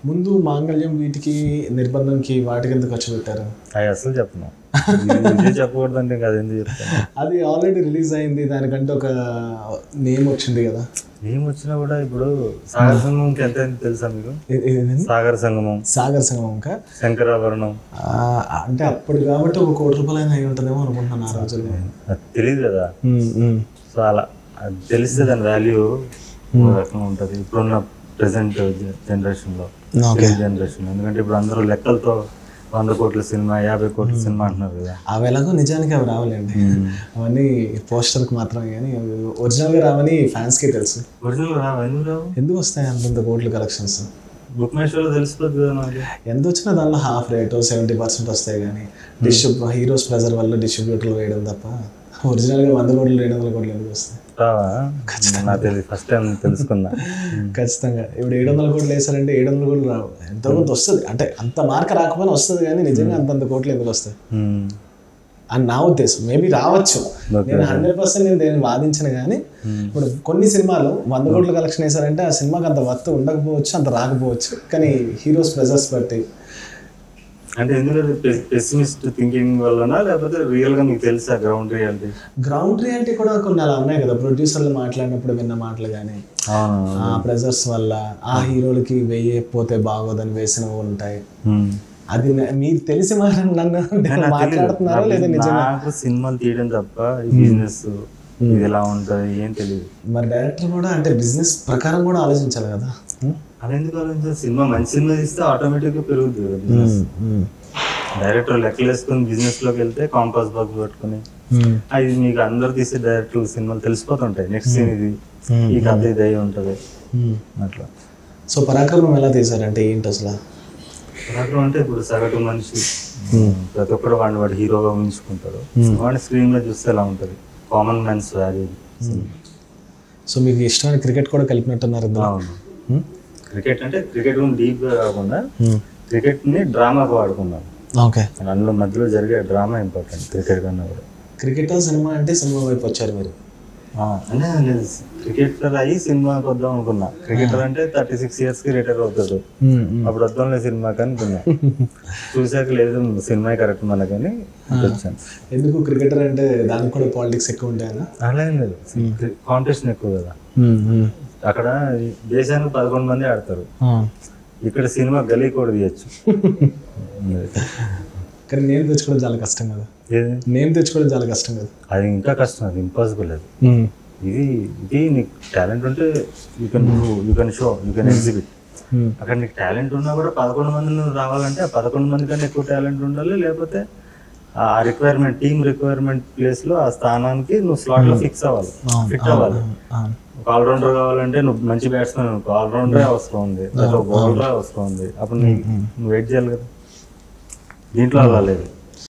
ముందు మాంగళ్యం వీటికి నిర్బంధంకి వాటికి ఎంత ఖర్చు పెట్టారు? అవి అసలు చెప్పను. చెప్పకూడదంటే కదా ఎందుకు చెప్తాను. అది ఆల్రెడీ రిలీజ్ అయింది, దానికంటే ఒక నేమ్ వచ్చింది కదా. నేమ్ వచ్చినా కూడా ఇప్పుడు సాగర సంగమంకి ఎంత అయింది తెలుసా మీకు? సాగర సంగమం, సాగర్ సంగమం శంకరాభరణం అంటే అప్పుడు కాబట్టి ఒక ₹1,00,00,000 అయినా అయి ఉంటుందేమో అనుకుంటున్నాను ఆ రోజుల్లో. అది తెలియదు కదా. సో అలా అది తెలిస్తే దాని వాల్యూ రకంగా ఉంటుంది ఇప్పుడున్న ప్రెసెంట్ జనరేషన్లో. ఎందుకంటే ఇప్పుడు అందరూ లెక్కలతో 100 కోట్ల సినిమా 50 కోట్ల సినిమా అంటున్నారు కదా. అవి ఎలాగో నిజానికి అవి రావాలండి, అవన్నీ పోస్టర్కి మాత్రమే, కానీ ఒరిజినల్గా రావని ఫ్యాన్స్కి తెలుసు. ఒరిజినల్ రావు, ఎందుకు వస్తాయి అంతంత కోట్ల కలెక్షన్స్? బుక్ మై షోలో తెలిసిపోతుంది కదా మనకి. ఎంత వచ్చినా దానిలో హాఫ్ రేట్ 70% వస్తాయి, కానీ హీరోస్ ప్రెజర్ వల్ల డిస్ట్రిబ్యూటర్లు వేయడం తప్ప ఒరిజినల్గా 100 కోట్లు 200 కోట్లు ఎందుకు వస్తాయి? ఫస్ట్ టైం తెలుసుకున్నా. ఖచ్చితంగా ఇప్పుడు 700 కోట్లు వేసారంటే 700 కోట్లు రావు, ఎంతో కొంత వస్తుంది, అంటే అంత మార్క రాకపోయినా వస్తుంది, కానీ నిజంగా అంతంత కోట్లు ఎందుకు వస్తాయి అని నా ఉద్దేశం. మేబీ రావచ్చు, నేను 100% నేను దేన్ని వాదించను, కానీ ఇప్పుడు కొన్ని సినిమాలు 100 కోట్ల కలెక్షన్ వేసారంటే ఆ సినిమాకి అంత వర్త్ ఉండకపోవచ్చు, అంత రాకపోవచ్చు, కానీ హీరోస్ ప్రెజర్స్ బట్టి. అంటే ఎందుకంటే పెసిమిస్ట్ థింకింగ్ వల్లనా లేకపోతే రియల్గా మీకు తెలుసా గ్రౌండ్ రియాలిటీ? గ్రౌండ్ రియాలిటీ కూడా కొన్ని అలా ఉన్నాయి కదా, ప్రొడ్యూసర్లు మాట్లాడినప్పుడు విన్న మాటలు, కానీ ఆ ప్రెజర్స్ వల్ల ఆ హీరోలకి వేయకపోతే బాగోదని వేసినవి ఉంటాయి. అది మీకు తెలిసి నన్ను మాట్లాడుతున్నారా లేదా? నిజంగా సినిమాలు తీయడం తప్ప బిజినెస్ ఇది ఎలా ఉంటుంది ఏం తెలియదు. మరి డైరెక్టర్ కూడా అంటే బిజినెస్ ప్రకారం కూడా ఆలోచించాలి కదా. అలా ఎందుకు ఆలోచించాలి? సినిమా మంచి సినిమా తీస్తే ఆటోమేటిక్గా పెరుగుతుంది కదా బిజినెస్. డైరెక్టర్ లెక్కలు వేసుకుని బిజినెస్ లోకి వెళ్తే కాంపాస్ బాక్స్ పట్టుకుని అది మీకు అందరు తీసే డైరెక్టర్ సినిమాలు తెలిసిపోతుంటాయి. నెక్స్ట్ సీన్ ఇది, ఈ కథ ఇది అయి ఉంటుంది అట్లా. సో పరాక్రమం ఎలా తీసారంటే ఏంటి అసలు? పరాక్రమం అంటే ఇప్పుడు సగటు మనిషి ప్రతి ఒక్కరు వాడి హీరోగా ఊహించుకుంటాడు. వాడిని స్క్రీన్ లో చూస్తే ఎలా ఉంటుంది, కామన్ మ్యాన్స్ వాల్యూ. సో మీకు ఇష్టమైన క్రికెట్ కూడా కలిపినట్టున్నారు. క్రికెట్ అంటే క్రికెట్ డీప్ గా కాకుండా క్రికెట్ ని డ్రామాగా వాడుకున్నాను. ఓకే, అందులో మధ్యలో జరిగే డ్రామా ఇంపార్టెంట్ క్రికెట్ కన్నా కూడా. క్రికెట్ సినిమా అంటే సినిమా వైపు వచ్చారు మీరు? అంటే నేను క్రికెటర్ అయ్యి సినిమాకి వద్దాం అనుకున్నా. క్రికెటర్ అంటే 36 years కి రిటైర్ అవుతాడు, అప్పుడు వద్దాంలే సినిమాకి అనుకున్నా. చూసాక లేదు సినిమా కరెక్ట్ మనకని వచ్చాను. ఎందుకు క్రికెటర్ అంటే దానికి కూడా పాలిటిక్స్ ఎక్కువ ఉంటాయనా? అలా ఏం లేదు, కాంపిటీషన్ ఎక్కువ కదా. అక్కడ దేశానికి 11 మంది ఆడతారు, ఇక్కడ సినిమా గలీ కూడా తీయచ్చు. కానీ నేమ్ తెచ్చుకోవడం చాలా కష్టం కదా. నేమ్ తెచ్చుకోవడం చాలా కష్టం కదా. అది ఇంకా కష్టం, అది ఇంపాసిబుల్. అది ఇది నీకు టాలెంట్ ఉంటే you can show, you can exhibit. అక్కడ నీకు టాలెంట్ ఉన్నా కూడా 11 మంది రావాలంటే ఆ 11 మంది కన్నా ఎక్కువ టాలెంట్ ఉండాలి, లేకపోతే ఆ రిక్వైర్మెంట్ టీమ్ రిక్వైర్మెంట్ ప్లేస్ లో ఆ స్థానానికి నువ్వు స్లాట్ లో ఫిట్ అవ్వాలి. ఒక ఆల్రౌండర్ కావాలంటే నువ్వు మంచి బ్యాట్స్మెన్, ఆల్రౌండరే అవసరం ఉంది, బౌలరే అవసరం ఉంది, అప్పుడు నువ్వు వెయిట్ చేయాలి కదా. దీంట్లో అలా లేదు.